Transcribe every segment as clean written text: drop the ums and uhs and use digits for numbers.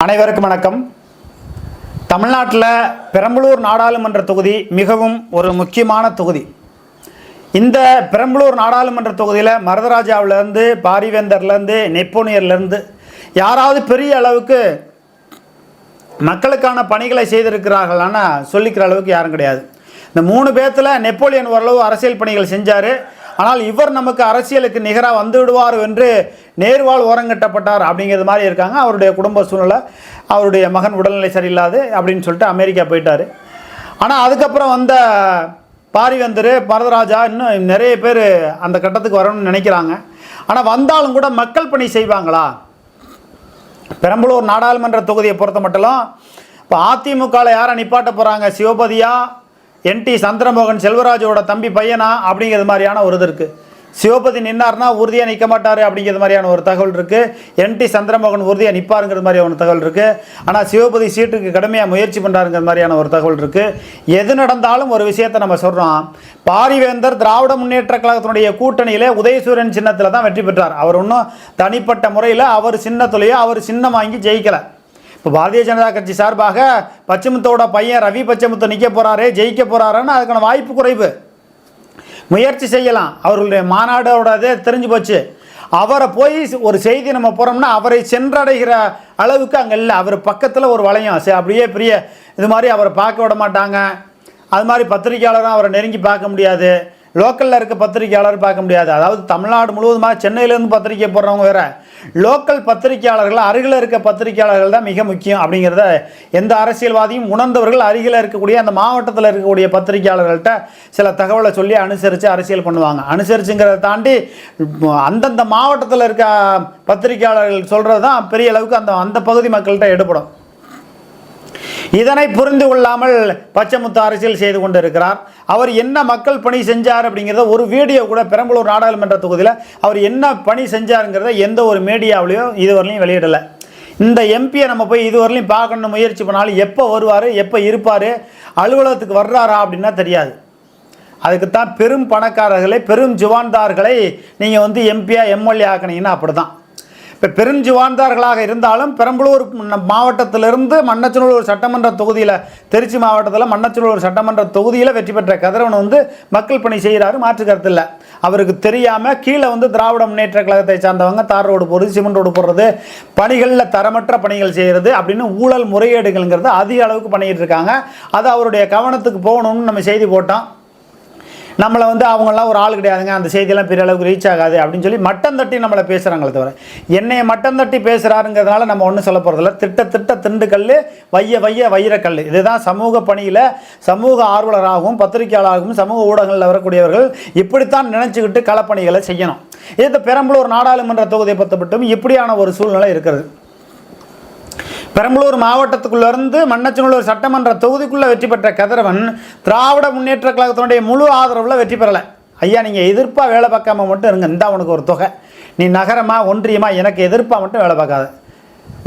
அனைவருக்கும் வணக்கம். தமிழ்நாட்டில் பெரம்பலூர் நாடாளுமன்ற தொகுதி மிகவும் ஒரு முக்கியமான தொகுதி. இந்த பெரம்பலூர் நாடாளுமன்ற தொகுதியில் மருதராஜாவிலேருந்து, பாரிவேந்தர்லேருந்து, நெப்போனியர்லேருந்து யாராவது பெரிய அளவுக்கு மக்களுக்கான பணிகளை செய்திருக்கிறார்களான சொல்லிக்கிற அளவுக்கு யாரும் கிடையாது. இந்த 3 பேர்த்தில் நெப்போலியன் ஓரளவு அரசியல் பணிகள் செஞ்சார். ஆனால் இவர் நமக்கு அரசியலுக்கு நிகராக வந்து விடுவார் என்று நேர்வாள் ஓரங்கட்டப்பட்டார் அப்படிங்கிறது மாதிரி இருக்காங்க. அவருடைய குடும்ப சூழ்நிலை, அவருடைய மகன் உடல்நிலை சரியில்லாது அப்படின்னு சொல்லிட்டு அமெரிக்கா போயிட்டார். ஆனால் அதுக்கப்புறம் வந்த பாரிவேந்தர், மருதராஜா, இன்னும் நிறைய பேர் அந்த கட்டத்துக்கு வரணும்னு நினைக்கிறாங்க. ஆனால் வந்தாலும் கூட மக்கள் பணி செய்வாங்களா? பெரம்பலூர் நாடாளுமன்ற தொகுதியை பொறுத்த மட்டும் இப்போ அதிமுகவில் யாரை நிப்பாட்ட போகிறாங்க? சிவபதியா, என்டி சந்திரமோகன் செல்வராஜோட தம்பி பையனா அப்படிங்கிறது மாதிரியான ஒரு இது இருக்குது. சிவபதி நின்னார்னா உறுதியாக நிற்க மாட்டார் அப்படிங்கிறது மாதிரியான ஒரு தகவல் இருக்குது. என்டி சந்திரமோகன் உறுதியாக நிற்பாருங்கிற மாதிரியான ஒரு தகவல் இருக்குது. ஆனால் சிவபதி சீட்டுக்கு கடுமையாக முயற்சி பண்ணுறாருங்கிற மாதிரியான ஒரு தகவல் இருக்குது. எது நடந்தாலும் ஒரு விஷயத்தை நம்ம சொல்கிறோம். பாரிவேந்தர் திராவிட முன்னேற்ற கழகத்தினுடைய கூட்டணியில் உதயசூரியன் சின்னத்தில் தான் வெற்றி பெற்றார். அவர் இன்னும் தனிப்பட்ட முறையில் அவர் சின்னத்துலேயே அவர் சின்னம் வாங்கி ஜெயிக்கலை. இப்போ பாரதிய ஜனதா கட்சி சார்பாக பச்சைமுத்தோட பையன் ரவி பச்சைமுத்து நிற்க போகிறாரு, ஜெயிக்க போகிறாருன்னு அதுக்கான வாய்ப்பு குறைவு. முயற்சி செய்யலாம். அவர்களுடைய மாநாடோடதே தெரிஞ்சு போச்சு. அவரை போய் ஒரு செய்தி நம்ம போகிறோம்னா அவரை சென்றடைகிற அளவுக்கு அங்கே இல்லை. அவர் பக்கத்தில் ஒரு வளையம் அப்படியே பெரிய இது மாதிரி அவரை பார்க்க விட மாட்டாங்க. அது மாதிரி பத்திரிகையாளரும் அவரை நெருங்கி பார்க்க முடியாது. லோக்கலில் இருக்க பத்திரிகையாளர் பார்க்க முடியாது. அதாவது தமிழ்நாடு முழுவதுமாக சென்னையிலேருந்து பத்திரிகை போடுறவங்க வேறு, லோக்கல் பத்திரிகையாளர்கள், அருகில் இருக்க பத்திரிகையாளர்கள் தான் மிக முக்கியம் அப்படிங்கிறத எந்த அரசியல்வாதியும் உணர்ந்தவர்கள் அருகில் இருக்கக்கூடிய அந்த மாவட்டத்தில் இருக்கக்கூடிய பத்திரிகையாளர்கள்ட்ட சில தகவலை சொல்லி அனுசரித்து அரசியல் பண்ணுவாங்க. அனுசரிச்சுங்கிறத தாண்டி அந்தந்த மாவட்டத்தில் இருக்க பத்திரிகையாளர்கள் சொல்கிறது தான் பெரிய அளவுக்கு அந்த பகுதி மக்கள்கிட்ட எடுபடும். இதனை புரிந்து கொள்ளாமல் பச்சைமுத்து அரசியல் செய்து கொண்டு இருக்கிறார். அவர் என்ன மக்கள் பணி செஞ்சார் அப்படிங்கிறத ஒரு வீடியோ கூட பெரம்பலூர் நாடாளுமன்ற தொகுதியில் அவர் என்ன பணி செஞ்சாருங்கிறத எந்த ஒரு மீடியாவிலையும் இதுவரையிலையும் வெளியிடலை. இந்த எம்பியை நம்ம போய் இதுவரையிலையும் பார்க்கணுன்னு முயற்சி பண்ணாலும் எப்போ வருவார், எப்போ இருப்பார், அலுவலகத்துக்கு வர்றாரா அப்படின்னா தெரியாது. அதுக்குத்தான் பெரும் பணக்காரர்களை, பெரும் ஜுவான்தார்களை நீங்கள் எம்பியா எம்எல்ஏ ஆக்கினீங்கன்னா அப்படி தான். இப்போ பெருஞ்சுவான்தார்களாக இருந்தாலும் பெரம்பலூர் மாவட்டத்திலிருந்து மண்ணச்சநல்லூர் சட்டமன்ற தொகுதியில், திருச்சி மாவட்டத்தில் மண்ணச்சநல்லூர் சட்டமன்ற தொகுதியில் வெற்றி பெற்ற கதிரவன் மக்கள் பணி செய்கிறாரு, மாற்று கருத்து இல்லை. அவருக்கு தெரியாமல் கீழே திராவிட முன்னேற்ற கழகத்தை சார்ந்தவங்க தார் ரோடு போடுறது, சிமெண்ட் ரோடு போடுறது, பணிகளில் தரமற்ற பணிகள் செய்கிறது அப்படின்னு ஊழல் முறைகேடுகள்ங்கிறது அதிக அளவுக்கு பண்ணிக்கிட்டு இருக்காங்க. அது அவருடைய கவனத்துக்கு போகணும்னு நம்ம செய்தி போட்டோம். நம்மளை அவங்களாம் ஒரு ஆள் கிடையாதுங்க, அந்த செய்தியெல்லாம் பெரிய அளவுக்கு ரீச் ஆகாது அப்படின்னு சொல்லி மட்டம் தட்டி நம்மளை பேசுகிறாங்களே தவிர, என்னையை மட்டம் தட்டி பேசுகிறாருங்கிறதுனால நம்ம ஒன்றும் சொல்ல போகிறதில்ல. திட்ட திண்டுக்கல், வைரக்கல். இதுதான் சமூக பணியில் சமூக ஆர்வலராகவும் பத்திரிகையாளராகவும் சமூக ஊடகங்களில் வரக்கூடியவர்கள் இப்படித்தான் நினச்சிக்கிட்டு களப்பணிகளை செய்யணும். இது பெரம்பலூர் நாடாளுமன்ற தொகுதியை பொறுத்தப்பட்டும் இப்படியான ஒரு சூழ்நிலை இருக்கிறது. பெரம்பலூர் மாவட்டத்துக்குள்ளேருந்து மண்ணச்சநல்லூர் சட்டமன்ற தொகுதிக்குள்ளே வெற்றி பெற்ற கதிரவன் திராவிட முன்னேற்ற கழகத்தினுடைய முழு ஆதரவில் வெற்றி பெறலை. ஐயா, நீங்கள் எதிர்ப்பாக வேலை பார்க்காம மட்டும் இருங்க, இந்தா உனக்கு ஒரு தொகை, நீ நகரமா ஒன்றியமா எனக்கு எதிர்ப்பாக மட்டும் வேலை பார்க்காத,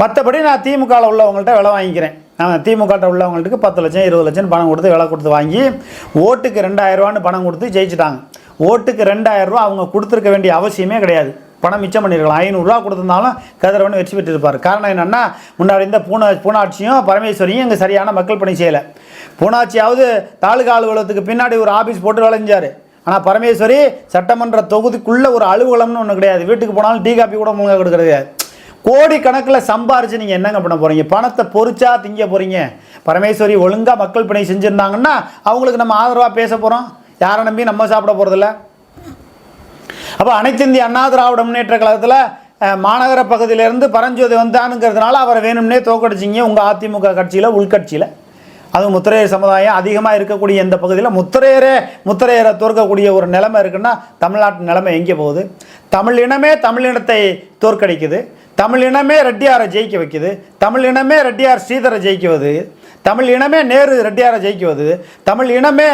மற்றபடி நான் திமுகவில் உள்ளவங்கள்ட்ட வேலை வாங்கிக்கிறேன். நான் திமுகவில் உள்ளவங்களுக்கு 10 லட்சம் 20 லட்சம் பணம் கொடுத்து வேலை கொடுத்து வாங்கி ஓட்டுக்கு 2000 ரூபான்னு பணம் கொடுத்து ஜெயிச்சிட்டாங்க. ஓட்டுக்கு 2000 ரூபா அவங்க கொடுத்துருக்க வேண்டிய அவசியமே கிடையாது. பணம் மிச்சம் பண்ணியிருக்கலாம். 500 ரூபா கொடுத்துருந்தாலும் கதிரவன் வெற்றி பெற்றிருப்பார். காரணம் என்னென்னா, முன்னாடி இந்த பூனாட்சியும் பரமேஸ்வரியும் இங்கே சரியான மக்கள் பணி செய்யலை. பூனாட்சியாவது தாலுகா அலுவலகத்துக்கு பின்னாடி ஒரு ஆஃபீஸ் போட்டு விளைஞ்சார். ஆனால் பரமேஸ்வரி சட்டமன்ற தொகுதிக்குள்ளே ஒரு அலுவலகம்னு ஒன்று கிடையாது. வீட்டுக்கு போனாலும் டீ காப்பி கூட முழுங்க கொடுக்குறது. கோடி கணக்கில் சம்பாரித்து நீங்கள் என்னங்க பண்ண போகிறீங்க? பணத்தை பொறிச்சா திங்க போகிறீங்க. பரமேஸ்வரி ஒழுங்காக மக்கள் பணி செஞ்சுருந்தாங்கன்னா அவங்களுக்கு நம்ம ஆதரவாக பேச போகிறோம். யாரை நம்பி நம்ம சாப்பிட போகிறதில்ல. அப்போ அனைத்து இந்திய அண்ணா திராவிட முன்னேற்ற கழகத்தில் மாநகர பகுதியிலேருந்து பரஞ்சோதி வந்தானுங்கிறதுனால அவரை வேணும்னே தோக்கடிச்சிங்க உங்கள் அதிமுக கட்சியில், உள்கட்சியில். அதுவும் முத்திரையர் சமுதாயம் அதிகமாக இருக்கக்கூடிய இந்த பகுதியில் முத்திரையரை தோற்கக்கூடிய ஒரு நிலைமை இருக்குன்னா தமிழ்நாட்டு நிலைமை எங்கே போகுது? தமிழ் இனமே தமிழினத்தை தோற்கடிக்குது. தமிழ் இனமே ரெட்டியாரை ஜெயிக்க வைக்குது. தமிழ் இனமே ரெட்டியார் ஸ்ரீதரை ஜெயிக்குவது. தமிழ் இனமே நேரு ரெட்டியாரை ஜெயிக்குவது. தமிழ் இனமே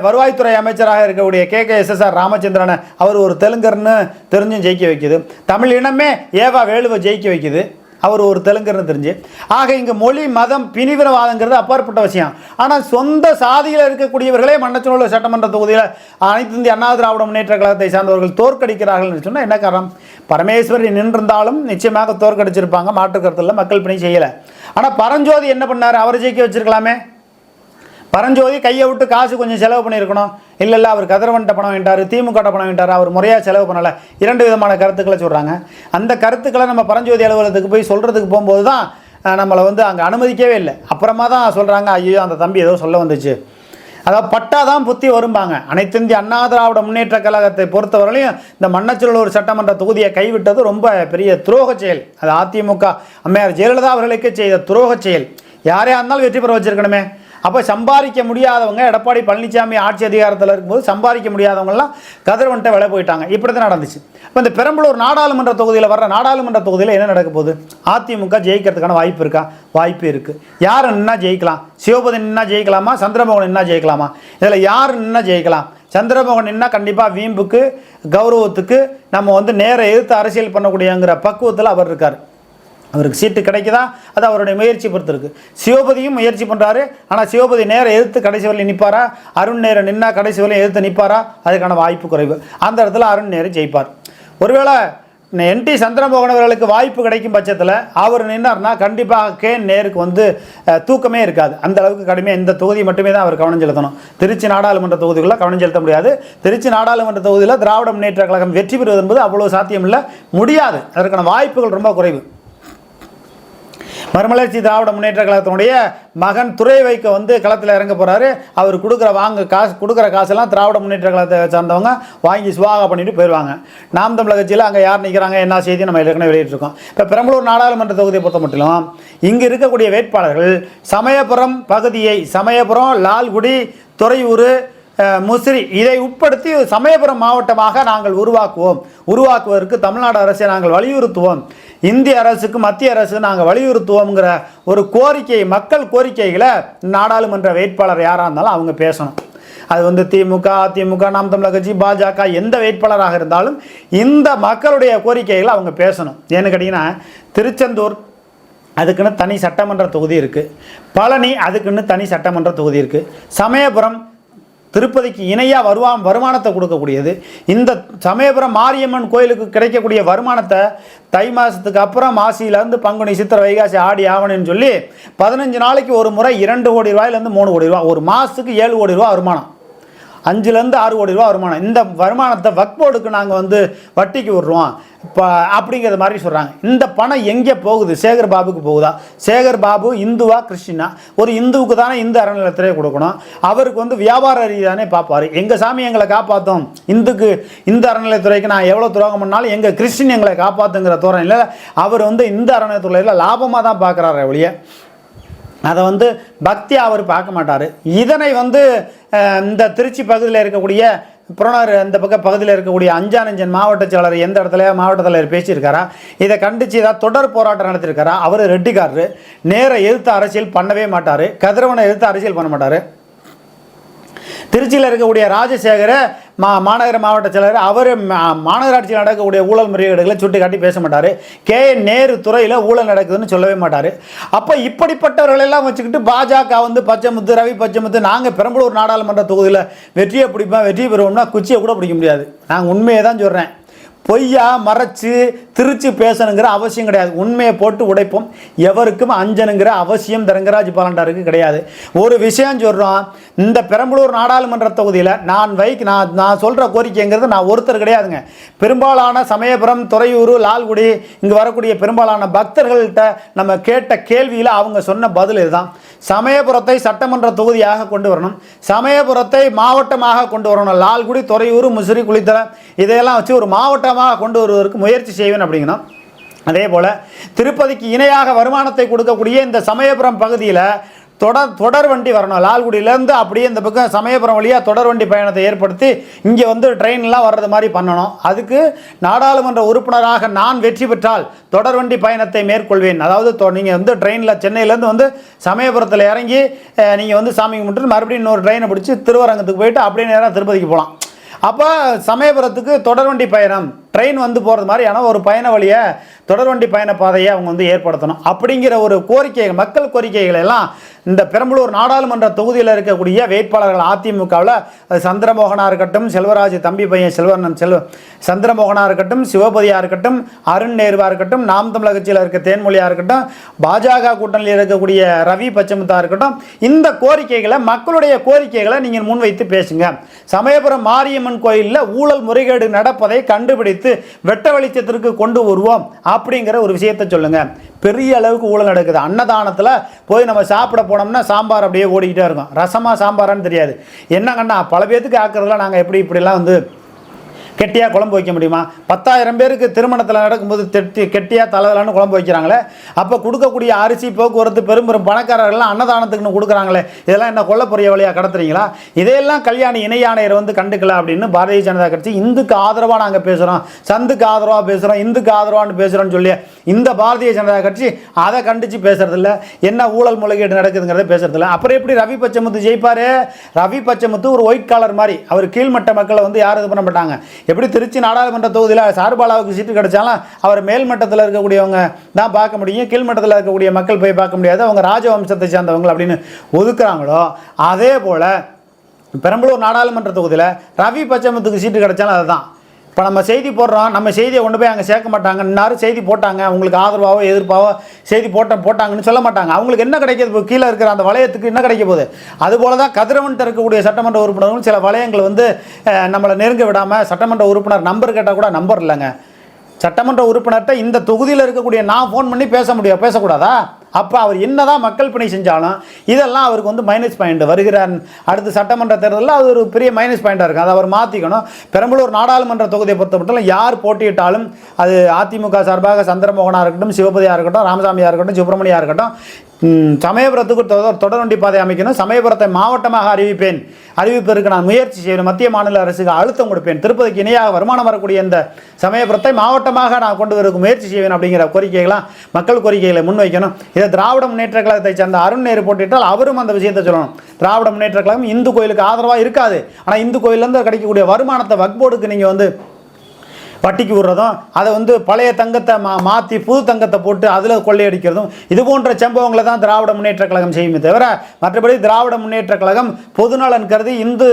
வருவாய்த்துறை அமைச்சராக இருக்கக்கூடிய KKSSR ராமச்சந்திரனை அவர் ஒரு தெலுங்கர்னு தெரிஞ்சும் ஜெயிக்க வைக்குது. தமிழ் இனமே ஏவா வேலுவை ஜெயிக்க வைக்குது. அவர் ஒரு தெலுங்குன்னு தெரிஞ்சு. ஆக இங்கே மொழி மதம் பிரிவினவாதங்கிறது அப்பாற்பட்ட விஷயம். ஆனால் சொந்த சாதியில் இருக்கக்கூடியவர்களே மண்ணச்சநல்லூர் சட்டமன்ற தொகுதியில் அனைத்து இந்திய அண்ணா திராவிட முன்னேற்ற கழகத்தை சார்ந்தவர்கள் தோற்கடிக்கிறார்கள் சொன்னால் என்ன காரணம்? பரமேஸ்வரி நின்றிருந்தாலும் நிச்சயமாக தோற்கடிச்சிருப்பாங்க, மாற்று கருத்தில் மக்கள் பணி செய்யலை. ஆனால் பரஞ்சோதி என்ன பண்ணார்? அவரை ஜெயிக்க வச்சிருக்கலாமே. பரஞ்சோதி கையை விட்டு காசு கொஞ்சம் செலவு பண்ணியிருக்கணும். இல்லை அவர் கதிரவன்ட்ட பணம் வேண்டார், திமுக பணம் வேண்டார், அவர் முறையாக செலவு பண்ணலை. 2 விதமான கருத்துக்களை சொல்கிறாங்க. அந்த கருத்துக்களை நம்ம பரஞ்சோதி அலுவலகத்துக்கு போய் சொல்கிறதுக்கு போகும்போது தான் நம்மளை அங்கே அனுமதிக்கவே இல்லை. அப்புறமா தான் சொல்கிறாங்க, ஐயோ அந்த தம்பி ஏதோ சொல்ல வந்துச்சு. அதாவது பட்டாதான் புத்தி வரும்பாங்க. அனைத்து இந்திய அண்ணா திராவிட முன்னேற்ற கழகத்தை பொறுத்தவரையிலையும் இந்த மண்ணச்சநல்லூர் சட்டமன்ற தொகுதியை கைவிட்டது ரொம்ப பெரிய துரோக செயல். அது அதிமுக அம்மையார் ஜெயலலிதா அவர்களுக்கு செய்த துரோக செயல். யாரையா இருந்தாலும் வெற்றி பெற வச்சிருக்கணுமே. அப்போ சம்பாதிக்க முடியாதவங்க, எடப்பாடி பழனிசாமி ஆட்சி அதிகாரத்தில் இருக்கும்போது சம்பாதிக்க முடியாதவங்கலாம் கதிரவன்ட்ட விலை போயிட்டாங்க. இப்படி தான் நடந்துச்சு. இப்போ இந்த பெரம்பலூர் நாடாளுமன்ற தொகுதியில் வர்ற நாடாளுமன்ற தொகுதியில் என்ன நடக்க போகுது? அதிமுக ஜெயிக்கிறதுக்கான வாய்ப்பு இருக்கா? வாய்ப்பு இருக்குது. யார் நின்னா ஜெயிக்கலாம்? சிவபதி நின்னா ஜெயிக்கலாமா? சந்திரமோகன் நின்னா ஜெயிக்கலாமா? இதில் யார் நின்னா ஜெயிக்கலாம்? சந்திரமோகன் நின்னா கண்டிப்பாக வீம்புக்கு கௌரவத்துக்கு நம்ம நேர எதிர்த்து அரசியல் பண்ணக்கூடியங்கிற பக்குவத்தில் அவர் இருக்கார். அவருக்கு சீட்டு கிடைக்குதா? அது அவருடைய முயற்சி பொறுத்து இருக்குது. சிவபதியும் முயற்சி பண்ணுறாரு. ஆனால் சிவபதி நேரம் எதிர்த்து கடைசி வரையும் நிற்பாரா? அருண் நேரம் நின்னா கடைசி வரையும் எதிர்த்து நிற்பாரா? அதுக்கான வாய்ப்பு குறைவு. அந்த இடத்துல அருண் நேரம் ஜெயிப்பார். ஒருவேளை என்டி சந்திரமோகன் அவர்களுக்கு வாய்ப்பு கிடைக்கும் பட்சத்தில் அவர் நின்னார்னா கண்டிப்பாக நேருக்கு தூக்கமே இருக்காது. அந்த அளவுக்கு கடுமையாக இந்த தொகுதி மட்டுமே தான் அவர் கவனம் செலுத்தணும். திருச்சி நாடாளுமன்ற தொகுதிக்குள்ளே கவனம் செலுத்த முடியாது. திருச்சி நாடாளுமன்ற தொகுதியில் திராவிட முன்னேற்ற கழகம் வெற்றி பெறுவது என்பது அவ்வளோ சாத்தியம் இல்லை, முடியாது. அதற்கான வாய்ப்புகள் ரொம்ப குறைவு. மறுமலர்ச்சி திராவிட முன்னேற்ற கழகத்தினுடைய மகன் துரை வைக்க களத்தில் இறங்க போகிறாரு. அவர் கொடுக்குற காசெல்லாம் திராவிட முன்னேற்ற கழகத்தை சார்ந்தவங்க வாங்கி சுவாகா பண்ணிட்டு போயிடுவாங்க. நாம் தமிழர் கட்சியில் அங்கே யார் நிற்கிறாங்க என்ன செய்தி நம்ம ஏற்கனவே வெளியிட்டிருக்கோம். இப்போ பெரம்பலூர் நாடாளுமன்ற தொகுதியை பொறுத்த மட்டும் இங்கே இருக்கக்கூடிய வேட்பாளர்கள் சமயபுரம் பகுதியை, சமயபுரம், லால்குடி, துறையூர், முசிறி இதை உட்படுத்தி சமயபுரம் மாவட்டமாக நாங்கள் உருவாக்குவதற்கு தமிழ்நாடு அரசை நாங்கள் வலியுறுத்துவோம். இந்திய அரசுக்கு மத்திய அரசு நாங்கள் வலியுறுத்துவோங்கிற ஒரு கோரிக்கை, மக்கள் கோரிக்கைகளை நாடாளுமன்ற வேட்பாளர் யாராக இருந்தாலும் அவங்க பேசணும். அது திமுக, அதிமுக, நாம் தமிழர் கட்சி, பாஜக எந்த வேட்பாளராக இருந்தாலும் இந்த மக்களுடைய கோரிக்கைகளை அவங்க பேசணும். ஏன்னு கேட்டிங்கன்னா திருச்செந்தூர் அதுக்குன்னு தனி சட்டமன்ற தொகுதி இருக்குது, பழனி அதுக்குன்னு தனி சட்டமன்ற தொகுதி இருக்குது, சமயபுரம் திருப்பதிக்கு இணையாக வருமானத்தை கொடுக்கக்கூடியது. இந்த சமயபுரம் மாரியம்மன் கோயிலுக்கு கிடைக்கக்கூடிய வருமானத்தை தை மாதத்துக்கு அப்புறம் மாசியிலேருந்து பங்குனி, சித்திரை, வைகாசி, ஆடி, ஆவணின்னு சொல்லி 15 நாளைக்கு ஒரு முறை 2 கோடி ரூபாயிலேருந்து 3 கோடி ரூபா, ஒரு மாதத்துக்கு 7 கோடி ரூபா வருமானம், 5லேருந்து 6 கோடி ரூபா வருமானம். இந்த வருமானத்தை வக்ஃப் போர்டுக்கு நாங்கள் வட்டிக்கு விடுறோம் இப்போ அப்படிங்கிற மாதிரி சொல்கிறாங்க. இந்த பணம் எங்கே போகுது? சேகர் பாபுக்கு போகுதா? சேகர் பாபு இந்துவா கிறிஸ்டினா? ஒரு இந்துவுக்கு தானே இந்து அறநிலையத்துறை கொடுக்கணும். அவருக்கு வியாபார ரீதியானே பார்ப்பார். எங்கள் சாமி எங்களை காப்பாற்றும், இந்து அறநிலையத்துறைக்கு நான் எவ்வளோ துரோகம் பண்ணாலும் எங்கள் கிறிஸ்டின் எங்களை காப்பாற்றுங்கிற தோரணை இல்லை. அவர் இந்து அறநிலையத்துறையில் லாபமாக தான் பார்க்குறாரு ஒழிய அதை பக்தி அவர் பார்க்க மாட்டார். இதனை இந்த திருச்சி பகுதியில் இருக்கக்கூடிய புறநார் அந்த பகுதியில் இருக்கக்கூடிய அஞ்சானஞ்சன் மாவட்ட செயலாளர் எந்த இடத்துல மாவட்ட தலைவர் பேசியிருக்காரா? இதை கண்டித்து ஏதாவது தொடர் போராட்டம் நடத்தியிருக்காரா? அவர் ரெட்டிக்காரரு, நேர எதிர்த்து அரசியல் பண்ணவே மாட்டார், கதிரவனை எதிர்த்து அரசியல் பண்ண மாட்டார். திருச்சியில் இருக்கக்கூடிய ராஜசேகர மாநகர மாவட்ட செயலர், அவர் மாநகராட்சியில் நடக்கக்கூடிய ஊழல் முறைகேடுகளை சுட்டி காட்டி பேச மாட்டார். நேரு துறையில் ஊழல் நடக்குதுன்னு சொல்லவே மாட்டார். அப்போ இப்படிப்பட்டவர்களெல்லாம் வச்சுக்கிட்டு பாஜக பச்சைமுத்து, ரவி பச்சைமுத்து, நாங்கள் பெரம்பலூர் நாடாளுமன்ற தொகுதியில் வெற்றியை பிடிப்போம், வெற்றி பெறுவோம்னா குச்சியை கூட பிடிக்க முடியாது. நாங்கள் உண்மையை தான் சொல்கிறேன். பொய்யா மறைச்சு திருச்சி பேசணுங்கிற அவசியம் கிடையாது. உண்மையை போட்டு உடைப்போம். எவருக்கும் அஞ்சனுங்கிற அவசியம் தரங்கராஜ் பாலண்டாருக்கு கிடையாது. ஒரு விஷயம் சொல்கிறோம், இந்த பெரம்பலூர் நாடாளுமன்ற தொகுதியில் நான் சொல்கிற கோரிக்கைங்கிறது நான் ஒருத்தர் கிடையாதுங்க. பெரும்பாலான சமயபுரம், துறையூர், லால்குடி இங்கே வரக்கூடிய பெரும்பாலான பக்தர்கள்ட்ட நம்ம கேட்ட கேள்வியில் அவங்க சொன்ன பதில் இதுதான். சமயபுரத்தை சட்டமன்ற தொகுதியாக கொண்டு வரணும், சமயபுரத்தை மாவட்டமாக கொண்டு வரணும், லால்குடி, துறையூர், முசிறி, குளித்தலை இதையெல்லாம் வச்சு ஒரு மாவட்டமாக கொண்டு வருவதற்கு முயற்சி செய்வேன் அப்படிங்கன்னா. அதே போல் திருப்பதிக்கு இணையாக வருமானத்தை கொடுக்கக்கூடிய இந்த சமயபுரம் பகுதியில் தொடர் வண்டி வரணும். லால்குடியிலேருந்து அப்படியே இந்த பக்கம் சமயபுரம் வழியாக தொடர் வண்டி பயணத்தை ஏற்படுத்தி இங்கே ட்ரெயின்லாம் வர்றது மாதிரி பண்ணணும். அதுக்கு நாடாளுமன்ற உறுப்பினராக நான் வெற்றி பெற்றால் தொடர் வண்டி பயணத்தை மேற்கொள்வேன். அதாவது நீங்கள் ட்ரெயினில் சென்னையிலேருந்து சமயபுரத்தில் இறங்கி நீங்கள் சாமி கும்பிட்டு மறுபடியும் இன்னொரு ட்ரெயினை பிடிச்சி திருவரங்கத்துக்கு போயிட்டு அப்படியே நேராக திருப்பதிக்கு போகலாம். அப்போ சமயபுரத்துக்கு தொடர்வண்டி பயணம், ட்ரெயின் வந்து போகிறது மாதிரியான ஒரு பயண வழியை, தொடர்வண்டி பயண பாதையை அவங்க வந்து ஏற்படுத்தணும் அப்படிங்கிற ஒரு கோரிக்கை, மக்கள் கோரிக்கைகள் எல்லாம் இந்த பெரம்பலூர் நாடாளுமன்ற தொகுதியில் இருக்கக்கூடிய வேட்பாளர்கள் அதிமுகவில் சந்திரமோகனாக இருக்கட்டும், செல்வராஜ் தம்பி பையன் சந்திரமோகனாக இருக்கட்டும், சிவபதியாக இருக்கட்டும், அருண் நேருவாக இருக்கட்டும், நாம் தமிழர் கட்சியில் இருக்க தேன்மொழியாக இருக்கட்டும், பாஜக கூட்டணியில் இருக்கக்கூடிய ரவி பச்சமுத்தா இருக்கட்டும், இந்த கோரிக்கைகளை, மக்களுடைய கோரிக்கைகளை நீங்கள் முன்வைத்து பேசுங்க. சமயபுரம் மாரியம்மன் கோயிலில் ஊழல் முறைகேடு நடப்பதை கண்டுபிடித்து வெட்ட வெளிச்சத்திற்கு கொண்டு வருவோம் அப்படிங்கிற ஒரு விஷயத்தை சொல்லுங்க. பெரிய அளவுக்கு ஊழல் நடக்குது. அன்னதானத்தில் போய் நம்ம சாப்பிட போனோம்னா சாம்பார் அப்படியே ஓடிக்கிட்டே இருக்கும். ரசமா சாம்பாரான்னு தெரியாது. என்ன கண்ணா பல பேத்துக்கு ஆக்குறதுல நாங்கள் இப்படிலாம் வந்து கெட்டியாக குழம்பு வைக்க முடியுமா? 10,000 பேருக்கு திருமணத்தில் நடக்கும்போது கெட்டியாக தலைதலான்னு குழம்பு வைக்கிறாங்களே. அப்போ கொடுக்கக்கூடிய அரிசி, போக்குவரத்து, பெரும் பணக்காரர்கள்லாம் அன்னதானத்துக்குன்னு கொடுக்குறாங்களே, இதெல்லாம் என்ன கொல்லப்பொரிய வழியாக கடத்துறீங்களா? இதையெல்லாம் கல்யாணி இணை ஆணையர் வந்து கண்டுக்கல அப்படின்னு பாரதிய ஜனதா கட்சி இந்துக்கு ஆதரவாக நாங்கள் பேசுகிறோம், சந்துக்கு ஆதரவாக பேசுகிறோம், இந்துக்கு ஆதரவான்னு பேசுகிறோன்னு சொல்லி இந்த பாரதிய ஜனதா கட்சி அதை கண்டித்து பேசுறதில்ல. என்ன ஊழல் முறைகேடு நடக்குதுங்கிறத பேசுறதில்ல. அப்புறம் எப்படி ரவி பச்சமுத்து ஜெயிப்பார்? ரவி பச்சமுத்து ஒரு ஒயிட் காலர் மாதிரி. அவர் கீழ்மட்ட மக்களை வந்து யாரும் இது பண்ண மாட்டாங்க. எப்படி திருச்சி நாடாளுமன்ற தொகுதியில் சார்பாலாவுக்கு சீட்டு கிடைச்சாலும் அவர் மேல்மட்டத்தில் இருக்கக்கூடியவங்க தான் பார்க்க முடியும், கீழ்மட்டத்தில் இருக்கக்கூடிய மக்கள் போய் பார்க்க முடியாது, அவங்க ராஜவம்சத்தை சேர்ந்தவங்க அப்படின்னு ஒதுக்குறாங்களோ அதே போல் பெரம்பலூர் நாடாளுமன்ற தொகுதியில் ரவி பச்சமுத்துக்கு சீட்டு கிடைச்சாலும் அதுதான். இப்போ நம்ம செய்தி போடுறோம், நம்ம செய்தியை கொண்டு போய் அங்கே சேர்க்க மாட்டாங்க. இன்னாரும் செய்தி போட்டாங்க, உங்களுக்கு ஆதரவாகவோ எதிர்ப்பாவோ செய்தி போட்டாங்கன்னு சொல்ல மாட்டாங்க. அவங்களுக்கு என்ன கிடைக்கிது? இப்போ கீழே இருக்கிற அந்த வளையத்துக்கு என்ன கிடைக்க போகுது? அதுபோல தான் கதிரவன்ட்டு இருக்கக்கூடிய சட்டமன்ற உறுப்பினர்களும் சில வளையங்கள் வந்து நம்மளை நெருங்க விடாமல், சட்டமன்ற உறுப்பினர் நம்பர் கேட்டால் கூட நம்பர் இல்லைங்க. சட்டமன்ற உறுப்பினர்கிட்ட இந்த தொகுதியில் இருக்கக்கூடிய நான் ஃபோன் பண்ணி பேசக்கூடாதா? அப்போ அவர் என்னதான் மக்கள் பணி செஞ்சாலும் இதெல்லாம் அவருக்கு வந்து மைனஸ் பாயிண்ட். வருகிற அடுத்த சட்டமன்ற தேர்தலில் அது ஒரு பெரிய மைனஸ் பாயிண்டாக இருக்கும். அதை அவர் மாற்றிக்கணும். பெரம்பலூர் நாடாளுமன்ற தொகுதியை பொறுத்தமட்டில் யார் போட்டியிட்டாலும் அது அதிமுக சார்பாக சந்திரமோகனாக இருக்கட்டும், சிவபதியாக இருக்கட்டும், ராமசாமியாக இருக்கட்டும், சுப்பிரமணியாக இருக்கட்டும், சமயபுரத்துக்கு தொடர்வண்டி பாதை அமைக்கணும். சமயபுரத்தை மாவட்டமாக அறிவிப்பதற்கு நான் முயற்சி செய்வேன். மத்திய மாநில அரசுக்கு அழுத்தம் கொடுப்பேன். திருப்பதிக்கு இணையாக வருமானம் வரக்கூடிய இந்த சமயபுரத்தை மாவட்டமாக நான் கொண்டு வரக்கு முயற்சி செய்வேன் அப்படிங்கிற கோரிக்கைகளாம் மக்கள் கோரிக்கைகளை முன்வைக்கணும். இதை திராவிட முன்னேற்ற கழகத்தை சேர்ந்த அருண் நேரு போட்டிட்டால் அவரும் அந்த விஷயத்தை சொல்லணும். திராவிட முன்னேற்ற கழகம் இந்து கோயிலுக்கு ஆதரவாக இருக்காது. ஆனால் இந்து கோயிலேருந்து கிடைக்கக்கூடிய வருமானத்தை வக்ஃப் போர்டுக்கு நீங்கள் வந்து வட்டிக்கு விடுறதும், அதை வந்து பழைய தங்கத்தை மாற்றி புது தங்கத்தை போட்டு அதில் கொள்ளையடிக்கிறதும், இது போன்ற சம்பவங்களை தான் திராவிட முன்னேற்ற கழகம் செய்யுமே தவிர மற்றபடி திராவிட முன்னேற்ற கழகம் பொதுநலன் கருதி இந்து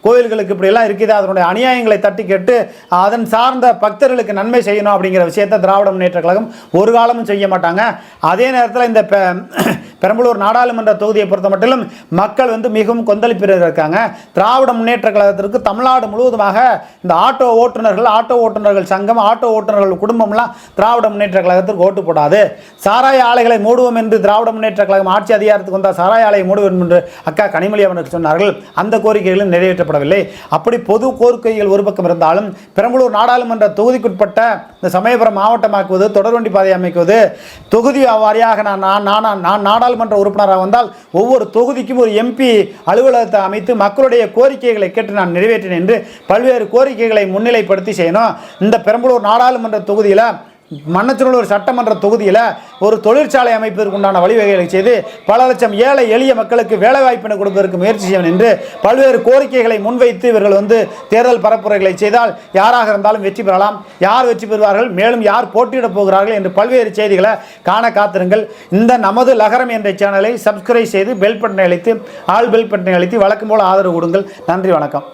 கோயில்களுக்கு இப்படியெல்லாம் இருக்குது, அதனுடைய அநியாயங்களை தட்டி கேட்டு அதன் சார்ந்த பக்தர்களுக்கு நன்மை செய்யணும் அப்படிங்கிற விஷயத்தை திராவிட முன்னேற்ற கழகம் ஒரு காலமும் செய்ய மாட்டாங்க. அதே நேரத்தில் இந்த பெரம்பலூர் நாடாளுமன்ற தொகுதியை பொறுத்த மட்டிலும் மக்கள் வந்து மிகவும் கொந்தளிப்பில் இருக்காங்க. திராவிட முன்னேற்ற கழகத்திற்கு தமிழ்நாடு முழுவதுமாக இந்த ஆட்டோ ஓட்டுநர்கள் சங்கம், ஆட்டோ ஓட்டுநர்கள் குடும்பம்லாம் திராவிட முன்னேற்ற கழகத்திற்கு ஓட்டு போடாது. சாராய ஆலைகளை மூடுவோம் என்று திராவிட முன்னேற்ற கழகம் ஆட்சி அதிகாரத்துக்கு வந்தால் சாராய ஆலையை மூடுவோம் என்று அக்கா கனிமொழி அவர்களுக்கு சொன்னார்கள். அந்த கோரிக்கைகளும் நிறைவேற்றப்படவில்லை. அப்படி பொது கோரிக்கைகள் ஒரு பக்கம் இருந்தாலும் பெரம்பலூர் நாடாளுமன்ற தொகுதிக்குட்பட்ட இந்த சமயபுரம் மாவட்டமாக்குவது, தொடர்வண்டி பாதை அமைக்குவது, தொகுதி வாரியாக நான் நாடாளுமன்ற உறுப்பினராக வந்தால் ஒவ்வொரு தொகுதிக்கும் ஒரு எம்பி அலுவலகத்தை அமைத்து மக்களுடைய கோரிக்கைகளை கேட்டு நான் நிறைவேற்றினேன் என்று பல்வேறு கோரிக்கைகளை முன்னிலைப்படுத்தி செய்யணும். இந்த பெரம்பலூர் நாடாளுமன்ற தொகுதியில் மண்ணச்சநல்லூர் சட்டமன்ற தொகுதியில் ஒரு தொழிற்சாலை அமைப்பதற்கு உண்டான வழிவகைகளை செய்து பல லட்சம் ஏழை எளிய மக்களுக்கு வேலைவாய்ப்பினை கொடுப்பதற்கு முயற்சி செய்வேன் என்று பல்வேறு கோரிக்கைகளை முன்வைத்து இவர்கள் வந்து தேர்தல் பரப்புரைகளை செய்தால் யாராக இருந்தாலும் வெற்றி பெறலாம். யார் வெற்றி பெறுவார்கள், மேலும் யார் போட்டியிடப் போகிறார்கள் என்று பல்வேறு செய்திகளை காண காத்திருங்கள். இந்த நமது லகரம் என்ற சேனலை சப்ஸ்கிரைப் செய்து பெல் பட்டனை அழைத்து பெல் பட்டனை அழைத்து வழக்கம் போல ஆதரவு கொடுங்கள். நன்றி, வணக்கம்.